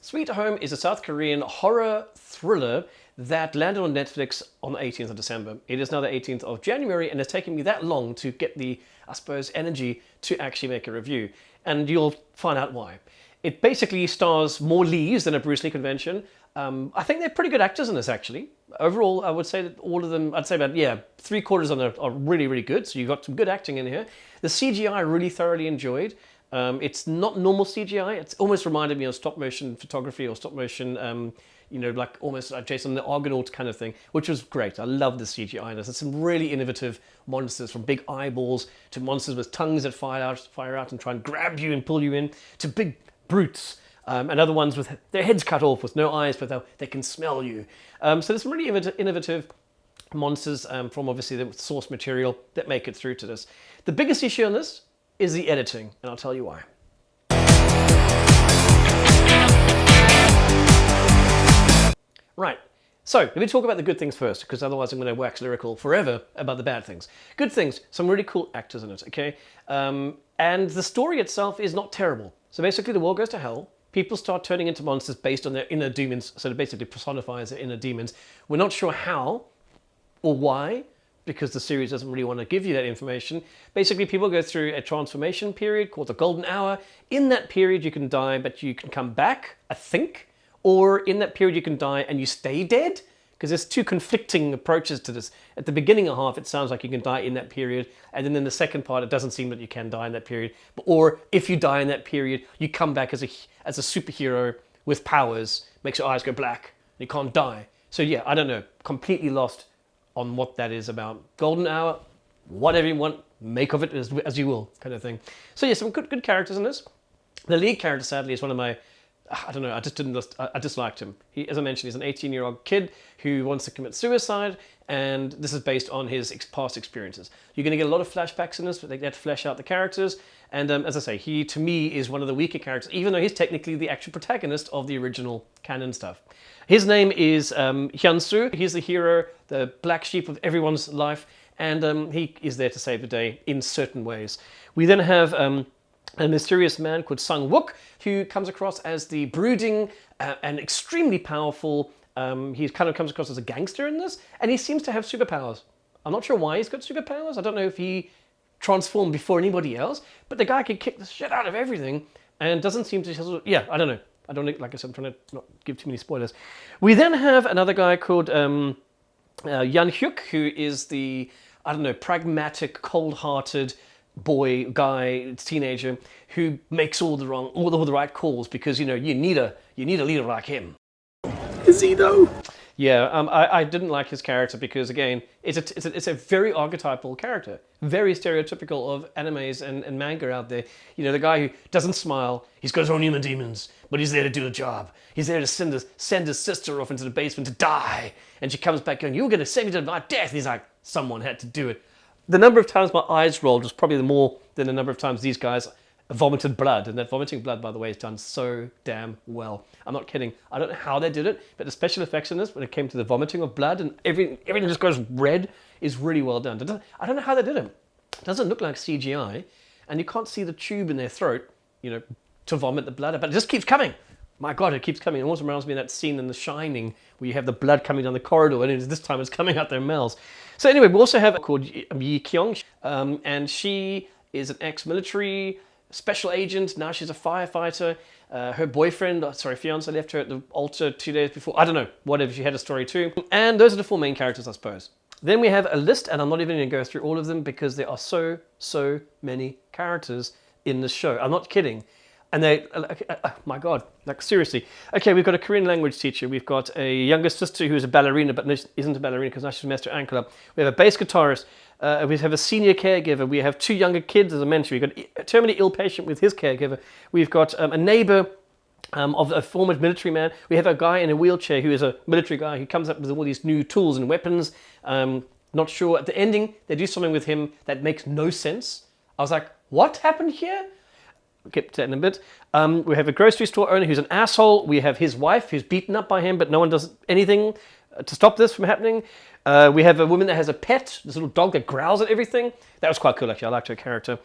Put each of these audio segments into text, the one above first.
Sweet Home is a South Korean horror thriller that landed on Netflix on the 18th of December. It is now the 18th of January, and it's taken me that long to get the, I suppose, energy to actually make a review. And you'll find out why. It basically stars more Lees than a Bruce Lee convention. I think they're pretty good actors in this, actually. Overall, I would say that all of them, I'd say about, yeah, 3/4 of them are really, really good. So you've got some good acting in here. The CGI I really thoroughly enjoyed. It's not normal CGI. It's almost reminded me of stop motion photography or stop motion, like almost like Jason the Argonaut kind of thing, which was great. I love the CGI in this. There's some really innovative monsters, from big eyeballs to monsters with tongues that fire out and try and grab you and pull you in, to big brutes. And other ones with their heads cut off with no eyes, but they can smell you. So there's some really innovative monsters from obviously the source material that make it through to this. The biggest issue on this is the editing, and I'll tell you why. Right, so let me talk about the good things first, because otherwise I'm going to wax lyrical forever about the bad things. Good things, some really cool actors in it, okay? And the story itself is not terrible. So basically the world goes to hell. People start turning into monsters based on their inner demons, so it basically personifies their inner demons. We're not sure how or why, because the series doesn't really want to give you that information. Basically, people go through a transformation period called the Golden Hour. In that period, you can die, but you can come back, I think. Or in that period, you can die and you stay dead. Because there's two conflicting approaches to this. At the beginning of half, it sounds like you can die in that period. And then in the second part, it doesn't seem that you can die in that period. Or if you die in that period, you come back as a superhero with powers. Makes your eyes go black. And you can't die. So yeah, I don't know. Completely lost on what that is about. Golden Hour, whatever you want, make of it as you will, kind of thing. So yeah, some good characters in this. The lead character, sadly, is one of my, I don't know, I disliked him. He, as I mentioned, he's an 18-year-old kid who wants to commit suicide, and this is based on his past experiences. You're going to get a lot of flashbacks in this, but they get to flesh out the characters. And as I say, he, to me, is one of the weaker characters, even though he's technically the actual protagonist of the original canon stuff. His name is Hyun-soo. He's the hero, the black sheep of everyone's life, and he is there to save the day in certain ways. We then have a mysterious man called Jin-wook, who comes across as the brooding and extremely powerful. He kind of comes across as a gangster in this, and he seems to have superpowers. I'm not sure why he's got superpowers. I don't know if he transformed before anybody else, but the guy can kick the shit out of everything and doesn't seem to, yeah, I don't know. I don't think, like I said, I'm trying to not give too many spoilers. We then have another guy called Jin-wook, who is the, I don't know, pragmatic, cold-hearted guy, teenager, who makes all the right calls because, you need a leader like him. Is he though? Yeah, I didn't like his character because, again, it's a very archetypal character, very stereotypical of animes and manga out there. The guy who doesn't smile, he's got his own human demons, but he's there to do the job. He's there to send his sister off into the basement to die, and she comes back going, "You're going to save me to my death." And he's like, "Someone had to do it." The number of times my eyes rolled was probably more than the number of times these guys vomited blood, and that vomiting blood, by the way, is done so damn well. I'm not kidding. I don't know how they did it, but the special effects in this, when it came to the vomiting of blood and everything just goes red, is really well done. I don't know how they did it. It doesn't look like CGI, and you can't see the tube in their throat, to vomit the blood, but it just keeps coming. My God, it keeps coming. It also reminds me of that scene in The Shining where you have the blood coming down the corridor, and this time it's coming out their mouths. So anyway, we also have called Yi Kyung, and she is an ex-military special agent. Now she's a firefighter. Her boyfriend, fiance, left her at the altar 2 days before. I don't know, whatever. She had a story too. And those are the four main characters, I suppose. Then we have a list, and I'm not even going to go through all of them because there are so many characters in this show. I'm not kidding. And they, my God, seriously. Okay, we've got a Korean language teacher. We've got a younger sister who's a ballerina, but isn't a ballerina because now she's messed her ankle up. We have a bass guitarist. We have a senior caregiver. We have two younger kids, as I mentioned. We've got a terminally ill patient with his caregiver. We've got a neighbor of a former military man. We have a guy in a wheelchair who is a military guy who comes up with all these new tools and weapons. Not sure. At the ending, they do something with him that makes no sense. I was like, what happened here? We'll get to that in a bit. We have a grocery store owner who's an asshole. We have his wife who's beaten up by him, but no one does anything to stop this from happening. We have a woman that has a pet, this little dog that growls at everything. That was quite cool, actually. I liked her character.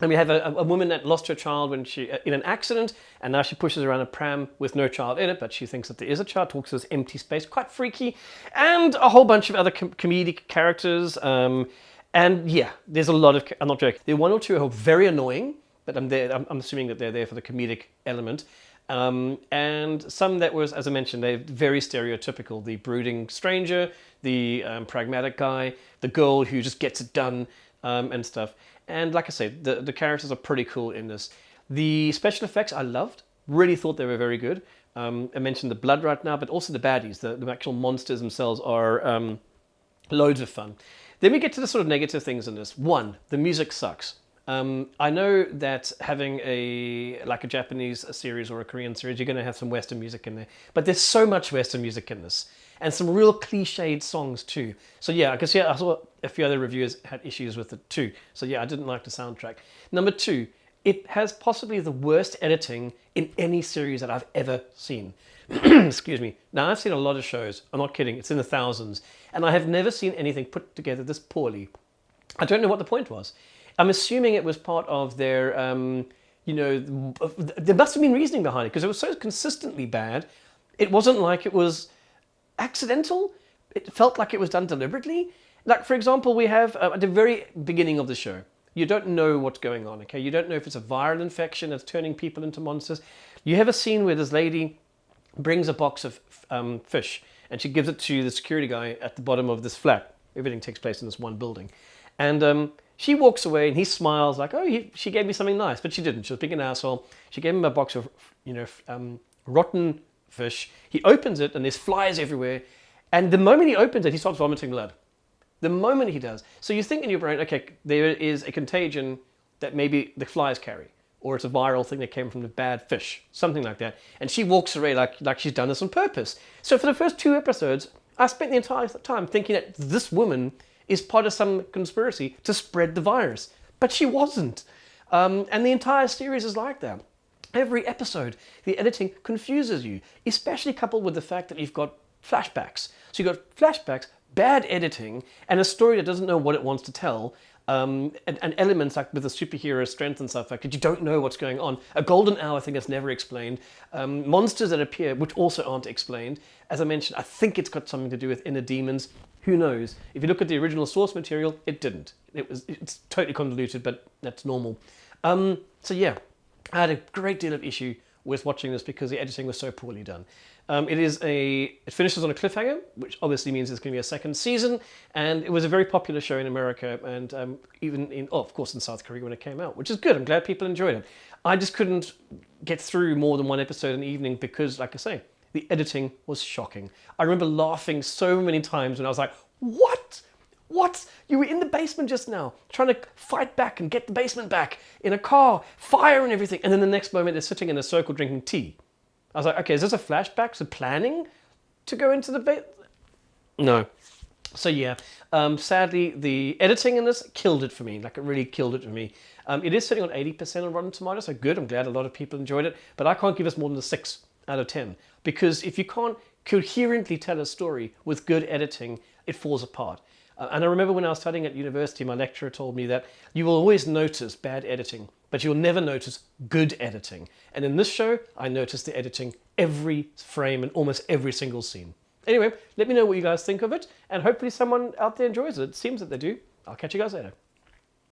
And we have a woman that lost her child when she in an accident, and now she pushes around a pram with no child in it, but she thinks that there is a child, talks to this empty space, quite freaky, and a whole bunch of other comedic characters. And yeah, there's a lot of, I'm not joking, there are one or two who are very annoying, but I'm assuming that they're there for the comedic element. And some that was, as I mentioned, they're very stereotypical. The brooding stranger, the pragmatic guy, the girl who just gets it done, and stuff. And like I said, the characters are pretty cool in this. The special effects I loved. Really thought they were very good. I mentioned the blood right now, but also the baddies. The actual monsters themselves are loads of fun. Then we get to the sort of negative things in this. One, the music sucks. I know that having a Japanese series or a Korean series, you're going to have some Western music in there. But there's so much Western music in this. And some real cliched songs too. So yeah, I saw a few other reviewers had issues with it too. So yeah, I didn't like the soundtrack. Number two, it has possibly the worst editing in any series that I've ever seen. Excuse me. Now, I've seen a lot of shows. I'm not kidding. It's in the thousands. And I have never seen anything put together this poorly. I don't know what the point was. I'm assuming it was part of their, there must have been reasoning behind it because it was so consistently bad. It wasn't like it was accidental. It felt like it was done deliberately. Like, for example, we have at the very beginning of the show, you don't know what's going on, okay? You don't know if it's a viral infection that's turning people into monsters. You have a scene where this lady brings a box of fish and she gives it to the security guy at the bottom of this flat. Everything takes place in this one building. And she walks away and he smiles like, oh, she gave me something nice, but she didn't. She was being an asshole. She gave him a box of, rotten fish. He opens it and there's flies everywhere. And the moment he opens it, he starts vomiting blood. The moment he does. So you think in your brain, okay, there is a contagion that maybe the flies carry. Or it's a viral thing that came from the bad fish. Something like that. And she walks away like she's done this on purpose. So for the first 2 episodes, I spent the entire time thinking that this woman is part of some conspiracy to spread the virus. But she wasn't. And the entire series is like that. Every episode, the editing confuses you, especially coupled with the fact that you've got flashbacks. So you've got flashbacks, bad editing, and a story that doesn't know what it wants to tell, and elements like with the superhero strength and stuff like that, you don't know what's going on. A golden hour thing that's never explained. Monsters that appear, which also aren't explained. As I mentioned, I think it's got something to do with inner demons. Who knows? If you look at the original source material, it didn't. It's totally convoluted, but that's normal. So yeah, I had a great deal of issue with watching this because the editing was so poorly done. It finishes on a cliffhanger, which obviously means there's going to be a second season, and it was a very popular show in America and even of course in South Korea when it came out, which is good. I'm glad people enjoyed it. I just couldn't get through more than one episode in the evening because, like I say, the editing was shocking. I remember laughing so many times when I was like, what? What? You were in the basement just now, trying to fight back and get the basement back in a car, fire and everything. And then the next moment they're sitting in a circle drinking tea. I was like, okay, is this a flashback to planning to go into the basement? No. So yeah, sadly, the editing in this killed it for me. Like, it really killed it for me. It is sitting on 80% on Rotten Tomatoes, so good. I'm glad a lot of people enjoyed it. But I can't give us more than a 6 out of 10. Because if you can't coherently tell a story with good editing, it falls apart. And I remember when I was studying at university, my lecturer told me that you will always notice bad editing, but you'll never notice good editing. And in this show, I noticed the editing every frame and almost every single scene. Anyway, let me know what you guys think of it, and hopefully someone out there enjoys it. It seems that they do. I'll catch you guys later.